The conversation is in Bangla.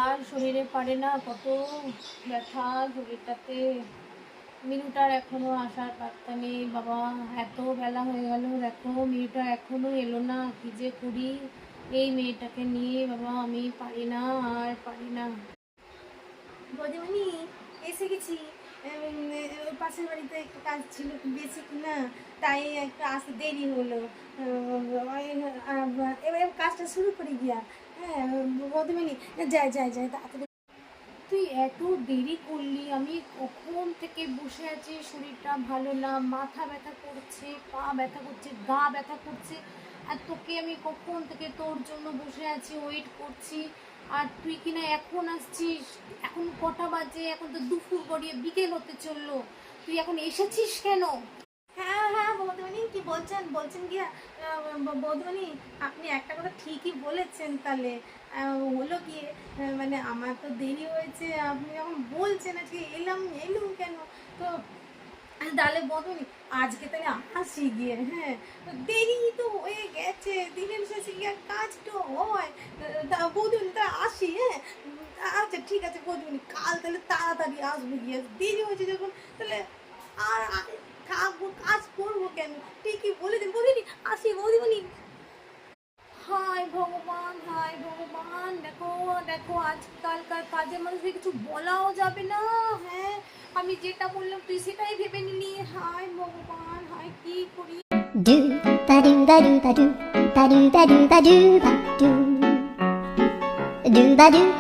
আর শরীরে পারে না, কত ব্যথা শরীরটাতে। মিনুটার এখনো আসার পাত্তা নেই বাবা, এত বেলা হয়ে গেল, দেখো মিনুটা এখনো এলো না, কি যে করি এই মেয়েটাকে নিয়ে বাবা, আমি পারি না, আর পারি না। বৌদিমণি, এসে গেছি। ওই পাশের বাড়িতে একটু কাজ ছিল, বেশি না, তাই একটু আসতে দেরি হলো। এবার কাজটা শুরু করে গিয়া। হ্যাঁ বৌদিমণি, যাই যাই যাই তাড়াতাড়ি। তুই এত দেরি করলি, আমি কখন থেকে বসে আছি, শরীরটা ভালো না, মাথা ব্যথা করছে, পা ব্যথা করছে, গা ব্যথা করছে, আর তোকে আমি কখন থেকে তোর জন্য বসে আছি, ওয়েট করছি, আর তুই কিনা এখন আসছিস। এখন কটা বাজে? এখন তো দুপুর গড়িয়ে বিকেল হতে চললো, তুই এখন এসেছিস কেন? হ্যাঁ হ্যাঁ বৌদিমণি, কি বলছেন বলছেন গিয়া। বৌদিমণি, আপনি একটা কথা ঠিকই বলেছেন। তাহলে হলো গিয়ে, মানে আমার তো দেরি হয়েছে, আপনি যখন বলছেন আজকে এলুম কেন, তো তাহলে বদনি আজকে তাহলে আসি গিয়ে। হ্যাঁ, তো দেরি তো হয়ে গেছে, দিনের শেষে গিয়ে কাজ তো হয়। তা বৌদিমণি তা আসি। হ্যাঁ, আচ্ছা ঠিক আছে বৌদিমণি, কাল তাহলে তাড়াতাড়ি আসবো গিয়ে, দেরি হয়েছে যখন তাহলে আর থাকবো, কাজ করবো কেন, ঠিকই বলেছেন বৌদিমণি, আসি বৌদিমণি। হায় ভগবান, হায় ভগবান, দেখো দেখো আজকালকার কাজের মানুষদের কিছু বলাও যাবে না। হ্যাঁ, আমি যেটা বললাম তুই সেটাই ভেবে নিলি। হায় ভগবান, হায় কি করি। Do ba do ba do ba do ba do ba do ba do ba do ba do.